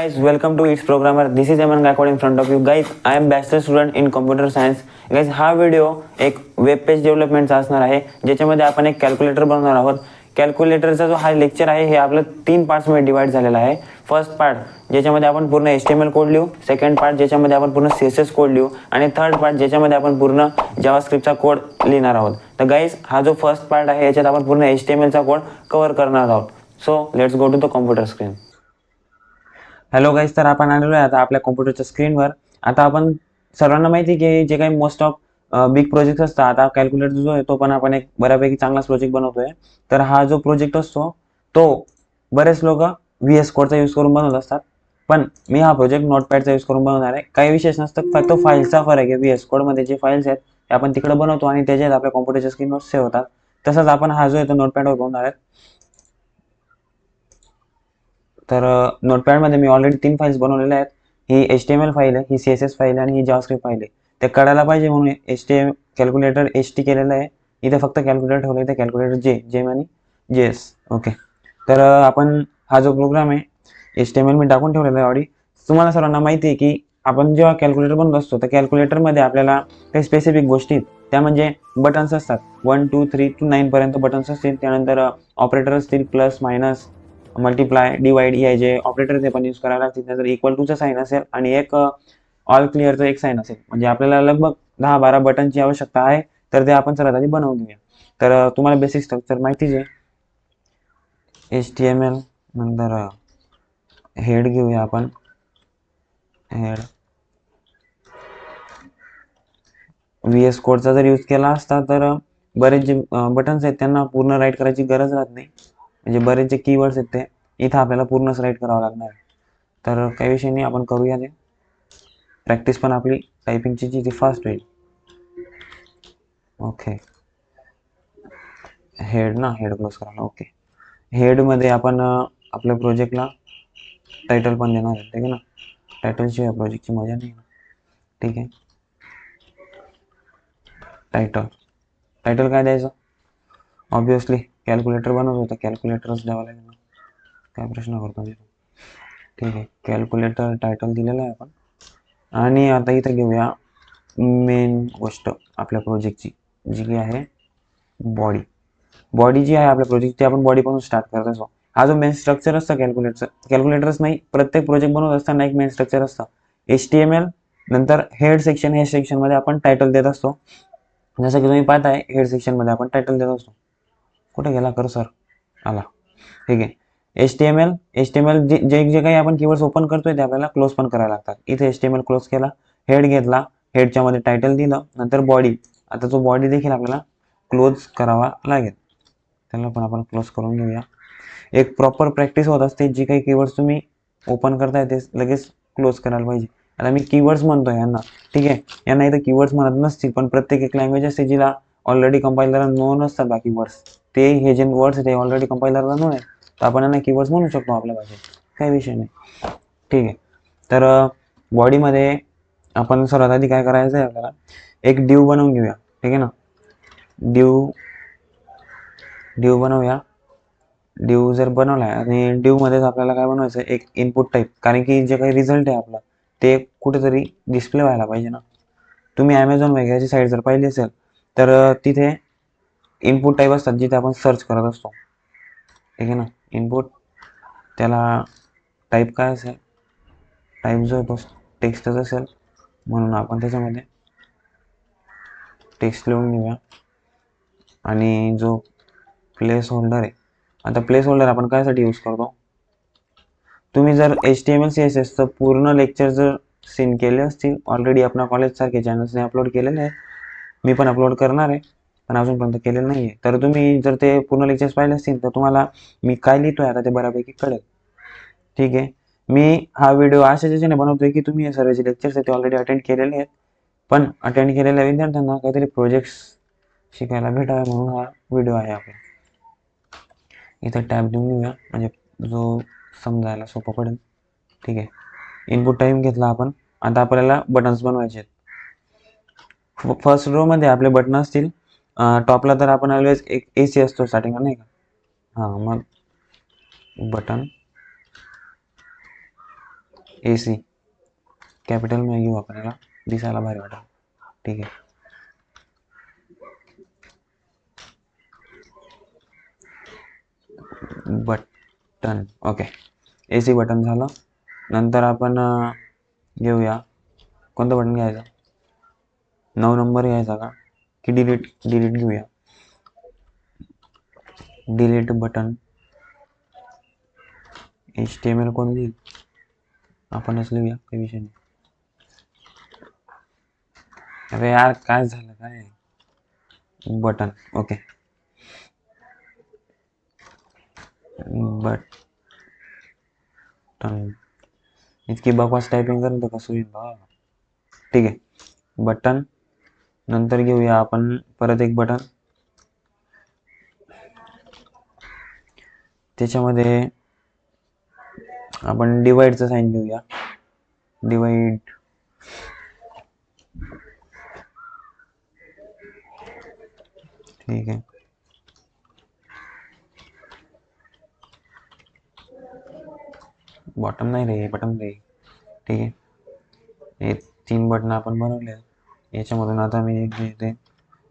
Guys, welcome to It's Programmer. This is Aman Gaikwad in front of you. Guys, I am bachelor student in computer science. Guys, हा video एक web page डेव्हलपमेंटचा असणार आहे, ज्याच्यामध्ये आपण एक calculator बनवणार आहोत. कॅल्क्युलेटरचा जो हा लेक्चर आहे हे आपलं 3 पार्ट्समध्ये डिवाइड झालेला आहे. फर्स्ट पार्ट ज्याच्यामध्ये आपण पूर्ण HTML कोड लिहू, सेकंड पार्ट ज्याच्यामध्ये आपण पूर्ण CSS कोड लिहू आणि थर्ड पार्ट ज्याच्यामध्ये आपण पूर्ण जावास्क्रिप्टचा कोड लिहिणार आहोत. तर गाईज, हा जो फर्स्ट पार्ट आहे याच्यात आपण पूर्ण HTMLचा कोड कव्हर करणार आहोत. So let's go to the computer screen. Hello guys, तर आपण आलेलो आहे आता आपल्या कॉम्प्युटरच्या स्क्रीनवर. आता आपण सर्वांना माहिती की जे काही मोस्ट ऑफ बिग प्रोजेक्ट असतात, आता कॅल्क्युलेटर जो आहे तो पण आपण एक बऱ्यापैकी चांगलाच प्रोजेक्ट बनवतोय. तर हा जो प्रोजेक्ट असतो तो बरेच लोक VS कोडचा यूज करून बनवत असतात, पण मी हा प्रोजेक्ट नोटपॅडचा यूज करून बनवणार आहे. काही विशेष नसतं, फक्त फाईलचा फरक आहे. VS कोडमध्ये जे फाईल्स आहेत ते आपण तिकडे बनवतो आणि त्याच्यात आपल्या कॉम्प्युटरच्या स्क्रीनवर सेव्ह होतात. तसंच आपण हा जो आहे तो नोटपॅडवर बनवणार आहे. तर नोटपॅडमध्ये मी ऑलरेडी 3 फाईल्स बनवलेल्या आहेत. ही HTML फाईल आहे, ही CSS फाईल आहे आणि ही जावास्क्रिप्ट फाईल आहे. ते कळायला पाहिजे म्हणून HTML कॅल्क्युलेटर HT केलेलं आहे. इथे फक्त कॅल्क्युलेटर ठेवलं, इथे कॅल्क्युलेटर जेम आणि JS. ओके, तर आपण हा जो प्रोग्राम आहे HTML मी टाकून ठेवलेला आहे ऑलरेडी. तुम्हाला सर्वांना माहिती आहे की आपण जेव्हा कॅल्क्युलेटर बनवत असतो तर कॅल्क्युलेटरमध्ये आपल्याला काही स्पेसिफिक गोष्टी त्या म्हणजे बटन्स असतात. 1 2 3 to 9 पर्यंत बटन्स असतील. त्यानंतर ऑपरेटर असतील, प्लस मायनस मल्टिप्लाय डिवाइड हे जे ऑपरेटर ते पण यूज करायला लागतील. त्यानंतर इक्वल टूचा साईन असेल आणि एक ऑल क्लिअरचा एक साईन असेल. म्हणजे आपल्याला लगभग 10-12 बटनची आवश्यकता आहे. तर ते आपण सर्वात आधी बनवून घेऊया. तर तुम्हाला बेसिक स्ट्रक्चर माहितीच आहे. HTML नंतर हेड घेऊया आपण. हेड VS कोडचा जर यूज केला असता तर बरेच जे बटन्स आहेत त्यांना पूर्ण राईट करायची गरज राहत नाही. म्हणजे बरेच जे कीवर्ड्स आहेत ते इथं आपल्याला पूर्णच राईट करावं लागणार आहे. तर काही विषय नाही, आपण करूया ते. प्रॅक्टिस पण आपली टायपिंगची जी फास्ट होईल. ओके, हेड क्लोज करायला. ओके, हेडमध्ये आपण आपल्या प्रोजेक्टला टायटल पण देणार आहे, ठीक आहे ना. टायटलशिवाय प्रोजेक्टची मजा नाही. ठीक आहे, टायटल काय द्यायचं? ऑब्विसली कॅल्क्युलेटर बनवतो तर कॅल्क्युलेटरच द्यावं लागेल ना. काय प्रश्न करतो मी? ठीक आहे, कॅल्क्युलेटर टायटल दिलेलं आहे आपण. आणि आता इथं घेऊया मेन गोष्ट आपल्या प्रोजेक्टची, जी की आहे बॉडी जी आहे आपल्या प्रोजेक्टची. आपण बॉडीपासून स्टार्ट करत असतो. हा जो मेन स्ट्रक्चर असतं कॅल्क्युलेटरच नाही, प्रत्येक प्रोजेक्ट बनवत असताना एक मेन स्ट्रक्चर असतं. HTML नंतर हेड सेक्शन, हे सेक्शनमध्ये आपण टायटल देत असतो. जसं की तुम्ही पाहताय हेड सेक्शनमध्ये आपण टायटल देत असतो. कुठे गेला कर्सर? आला. ठीक आहे, HTML जे काही आपण कीवर्ड्स ओपन करतोय ते आपल्याला क्लोज पण करायला लागतात. इथे HTML क्लोज केला, हेड घेतला, हेडच्या मध्ये टायटल दिलं, नंतर बॉडी. आता तो बॉडी देखील आपल्याला क्लोज करावा लागेल. त्याला पण आपण क्लोज करून घेऊया. एक प्रॉपर प्रॅक्टिस होत असते. जी काही कीवर्ड्स तुम्ही ओपन करताय ते लगेच क्लोज करायला पाहिजे. आता मी कीवर्ड्स म्हणतोय यांना, ठीक आहे. यांना इथं कीवर्ड्स म्हणत नसतील, पण प्रत्येक एक लँग्वेज असते जिला ऑलरेडी कंपायलरला नोन असतात बाकी वर्ड्स. ते हे जे वर्ड्स ते ऑलरेडी कंपायलरला नोन आहे, तर आपण यांना कीवर्ड्स म्हणू शकतो आपल्या भाषेत. काही विषय नाही, ठीक आहे. तर बॉडीमध्ये आपण सर्वात आधी काय करायचं आहे, आपल्याला एक डिव बनवून घेऊया, ठीक आहे ना. डिव बनवूया. डिव जर बनवला आणि डिव मध्येच आपल्याला काय बनवायचं, एक इनपुट टाईप. कारण की जे काही रिझल्ट आहे आपला ते कुठेतरी डिस्प्ले व्हायला पाहिजे ना. तुम्ही Amazon वगैरेची साईट जर पाहिली असेल तर तिथे इनपुट टाईप असतात जिथे आपण सर्च करत असतो, ठीक आहे ना. इनपुट, त्याला टाईप काय असेल? टाईप जो तो टेक्स्टच असेल, म्हणून आपण त्याच्यामध्ये टेक्स्ट लिहून घेऊया. आणि जो प्लेस होल्डर आहे, आता प्लेस होल्डर आपण कायसाठी यूज करतो? तुम्ही जर HTML CSS चं पूर्ण लेक्चर जर सीन केले असतील, ऑलरेडी आपल्या कॉलेज सारखे चॅनल्सने अपलोड केलेले आहे. मी पण अपलोड करणार आहे, पण अजूनपर्यंत केलेलं नाही आहे. तर तुम्ही जर ते पूर्ण लेक्चर्स पाहिले असतील तर तुम्हाला मी काय लिहितोय आता ते बऱ्यापैकी कळेल, ठीक आहे. मी हा व्हिडिओ अशा याच्याने बनवतोय की तुम्ही हे सर्व जे लेक्चर्स आहेत ते ऑलरेडी अटेंड केलेले आहेत, पण अटेंड केलेल्या विद्यार्थ्यांना काहीतरी प्रोजेक्ट्स शिकायला भेटावे म्हणून हा व्हिडिओ आहे आपला. इथं टॅब देऊन घेऊया म्हणजे जो समजायला सोपं पडेल, ठीक आहे. इनपुट टाईम घेतला आपण. आता आपल्याला बटन्स बनवायचे आहेत. फर्स्ट रो मध्ये आपले बटन असतील. टॉपला तर आपण ऑलवेज एक AC असतो स्टार्टिंगला, नाही का. हां, मग बटन AC कॅपिटल में घेऊ आपण, याला दिसायला भारी वाटेल. ठीक आहे. Button, okay. AC बटन झालं. नंतर आपण घेऊया, कोणतं बटन घ्यायचं? 9 नंबर घ्यायचा का की डिलीट घेऊया? Delete button. HTML कोण लिहिल? आपणच लिहूया, काही विषय नाही. अरे यार काय झालं काय? Button, okay. बटन इतकी बकवास टायपिंग करेल तर कसं होईल बा. ठीक आहे. बटन नंतर घेऊया आपण परत एक बटन. त्याच्यामध्ये आपण डिवाइडचं साईन घेऊया. डिवाइड. ठीक आहे. बॉटम नाही रे, बटन रे. ठीक आहे. हे 3 बटन आपण बनवले. याच्यामधून आता मी एक घेते,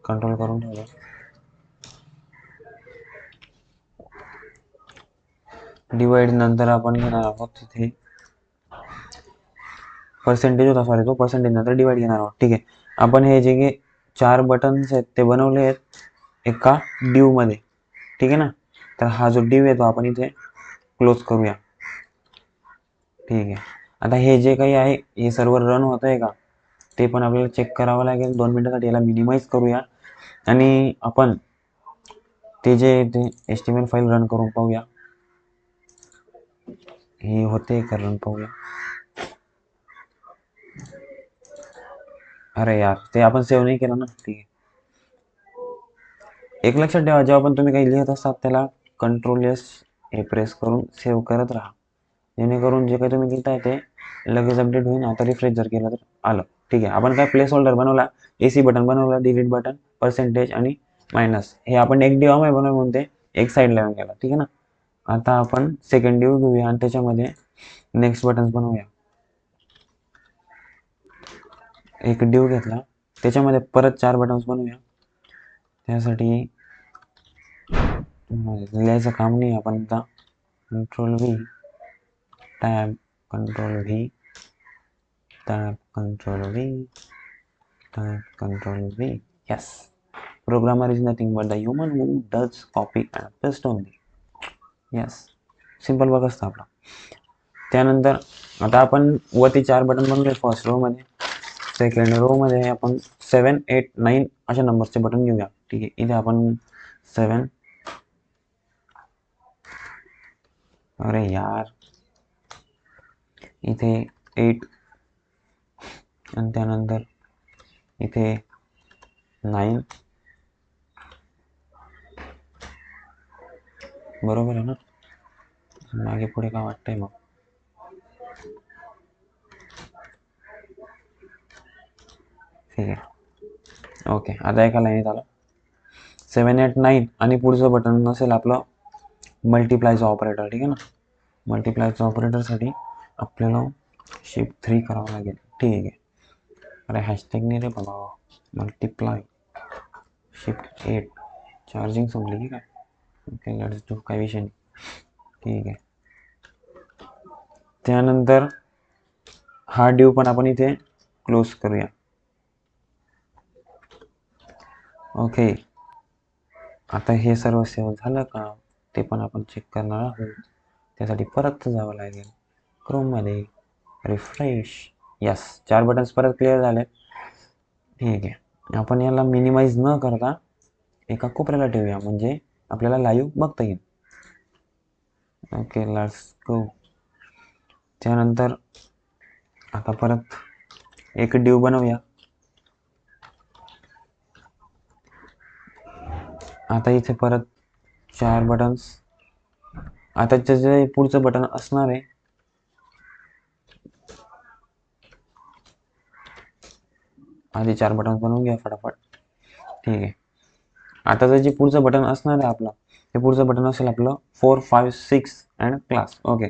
कंट्रोल करून ठेवलं. डिवाइड नंतर आपण घेणार आहोत तिथे पर्सेंटेज होता, सॉरी तो पर्सेंटेज नंतर डिवाइड घेणार आहोत. ठीक आहे. आपण हे जे 4 बटन्स आहेत ते बनवले आहेत एका डिव मध्ये. ठीक आहे ना. तर हा जो डिव आहे तो आपण इथे क्लोज करूया. ठीक आहे. आता हे जे काही आहे हे सर्व रन होत आहे का ते पण आपल्याला चेक करावं लागेल. 2 मिनिटासाठी याला मिनिमाइज करूया आणि आपण ते HTML फाईल रन करून पाहूया. हे होते का रन पाहूया. अरे यार ते आपण सेव्ह नाही केलं ना. ठीक आहे. एक लक्षात ठेवा, जेव्हा पण तुम्ही काही लिहित असतात त्याला कंट्रोल S हे प्रेस करून सेव्ह करत राहा, जेणेकरून जे काही तुम्ही लिहिताय ते लगेच अपडेट होईल. आता रिफ्रेश जर केलं तर आलं. ठीक आहे. आपण काय प्लेस होल्डर बनवला, AC बटन बनवला, डिलीट बटन, पर्सेंटेज आणि मायनस. हे आपण एक डिव आहे बनवून म्हणते एक साईडला येऊन गेला. ठीक आहे ना. आता आपण सेकंड डिव घेऊया आणि त्याच्यामध्ये नेक्स्ट बटन्स बनवूया. एक डिव घेतला, त्याच्यामध्ये परत 4 बटन्स बनवूया. त्यासाठी लिहायचं काम नाही आपण आता control V tab, control V tab, control V tab, control V. Yes. Programmer is nothing but the human who does copy and paste only. Yes. Simple work असतं आपला. त्यानंतर आता आपण वरती 4 बटन बनवले फर्स्ट रो मध्ये. सेकंड रो मध्ये आपण 7, 8, 9 अशा नंबरचे बटन घेऊया. ठीक आहे. इथे आपण 7, अरे यार इथे 8 आणि त्यानंतर इथे 9. बरोबर आहे ना. मागे पुढे का वाटतंय मग. ठीक आहे. ओके. आता एका लाईनीत आलं. 7, 8, 9 आणि पुढचं बटन असेल आपलं मल्टिप्लायचं ऑपरेटर. ठीक आहे ना. मल्टिप्लायचं ऑपरेटरसाठी आपल्याला Shift 3 करावं लागेल. ठीक आहे. अरे हॅशटॅग नाही रे बाबा. Multiply Shift 8. चार्जिंग संपली की काय? Okay, let's do. काही विषय नाही. ठीक आहे. त्यानंतर हा डिव पण आपण इथे क्लोज करूया. ओके. आता हे सर्व सेव्ह झालं का ते पण आपण चेक करणार आहोत. त्यासाठी परत जावं लागेल क्रोममध्ये, रिफ्रेश. यस. 4 बटन्स परत क्लिअर झाले. ठीक आहे. आपण याला मिनिमाइज न करता एका कोपऱ्याला ठेवूया म्हणजे आपल्याला लाईव्ह बघता येईल. Okay, let's go. त्यानंतर आता परत एक डिव बनवूया. आता इथे परत 4 बटन्स. आता जे पुढचं बटन असणार आहे आधी 4 बटन बनवून घ्या फटाफट. ठीक आहे. आता जे पुढचं बटन असणार आहे आपलं ते पुढचं बटन असेल आपलं 4, 5, 6 अँड क्लास. ओके.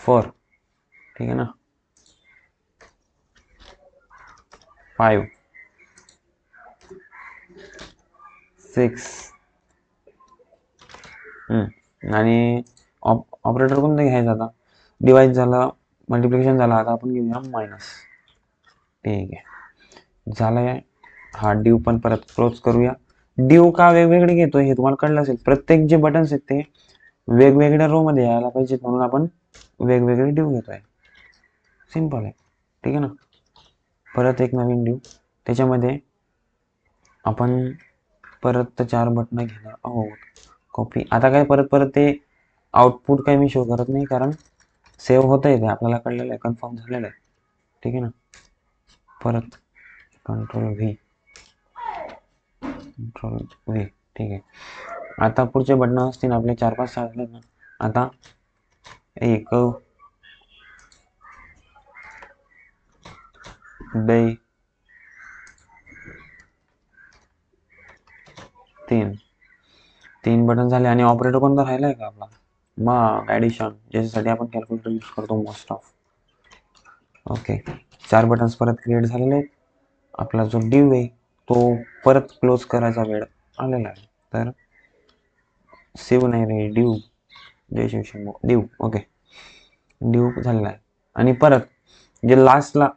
4, ठीक आहे ना, 5, 6, आणि ऑपरेटर कोणतं घ्यायचं आता, डिवाइड झाला, मल्टिप्लिकेशन झाला, आता आपण घेऊया मायनस. ठीक आहे, झालंय. हा ड्यू पण परत क्लोज करूया. ड्यू का वेगवेगळे घेतोय हे तुम्हाला कळलं असेल. प्रत्येक जे बटन्स आहेत ते वेगवेगळ्या रो मध्ये यायला पाहिजेत म्हणून आपण वेगवेगळे ड्यू घेतोय. सिंपल आहे, ठीक आहे ना. परत एक नवीन ड्यू, त्याच्यामध्ये आपण परत 4 बटन घेणार आहोत. कॉपी. आता काय परत परत ते आउटपुट काही मी शो करत नाही, कारण सेव्ह होत आहे, ते आपल्याला कळलेलं आहे, कन्फर्म झालेलं आहे, ठीक आहे ना. परत कंट्रोल व्ही, ठीक आहे. आता पुढचे बटन असतील आपले 4-5 असले ना. आता 1, 2, 3 बटन झाले. आणि ऑपरेटर कोणता राहिलाय का आपला, मग ऍडिशन, ज्याच्यासाठी आपण कॅल्क्युलेटर यूज करतो मोस्ट ऑफ. ओके, 4 बटन्स परत क्रिएट झालेले आहेत. आपला जो ड्यू आहे तो परत क्लोज करायचा वेळ आलेला आहे. तर सेव्ह नाही रे, ड्यू, जय शिवशंभो, ड्यू. ओके, ड्यू झालेला आहे. आणि परत जे लास्टला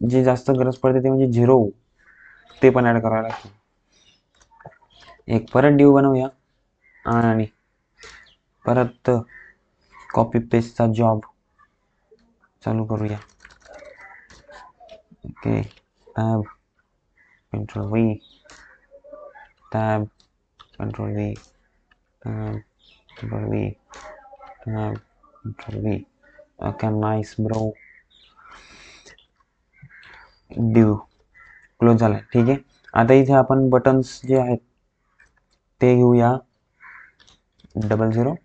जी जास्त गरज पडते ते म्हणजे 0, ते पण ऍड करायला लागते. एक परत ड्यू बनवूया आणि परत कॉपी पेस्टचा जॉब चालू करूया. Okay, tab, control V, tab, control V, tab, control V, tab, control V. Okay, nice bro. Due close झालाय, ठीक आहे. आता इथे आपण बटन्स जे आहेत ते घेऊया. 00,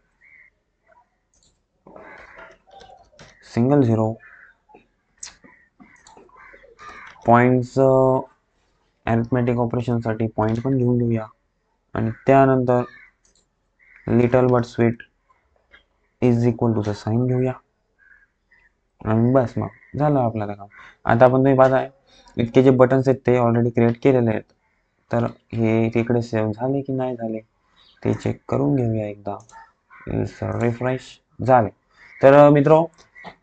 0, पॉइंट्स, अरिथमेटिक ऑपरेशनसाठी पॉइंट पण घेऊन घेऊया. आणि त्यानंतर little but sweet is equal to the sign घेऊया. आणि बस, मग झालं आपल्याला काम. आता आपण तुम्ही पाहताय इतके जे बटन्स आहेत ते ऑलरेडी क्रिएट केलेले आहेत. तर हे तिकडे सेव्ह झाले की नाही झाले ते चेक करून घेऊया एकदा. रिफ्रेश झाले. तर मित्रो,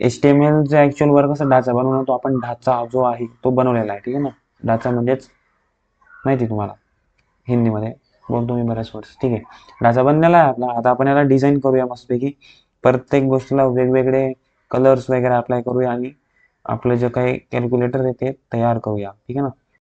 HTML चे ऍक्च्युअल वर कसं ढाचा बनवणार, तो आपण ढाचा जो आहे तो बनवलेला आहे, ठीक आहे ना. ढाचा म्हणजेच माहिती तुम्हाला, हिंदीमध्ये बोलतो मी बऱ्याच वर्ष, ठीक आहे. ढाचा बनलेला आहे आपला. आता आपण याला डिझाईन करूया मस्तपैकी. प्रत्येक गोष्टीला वेगवेगळे कलर्स वगैरे अप्लाय करूया आणि आपलं जे काही कॅल्क्युलेटर आहे ते तयार करूया, ठीक आहे ना.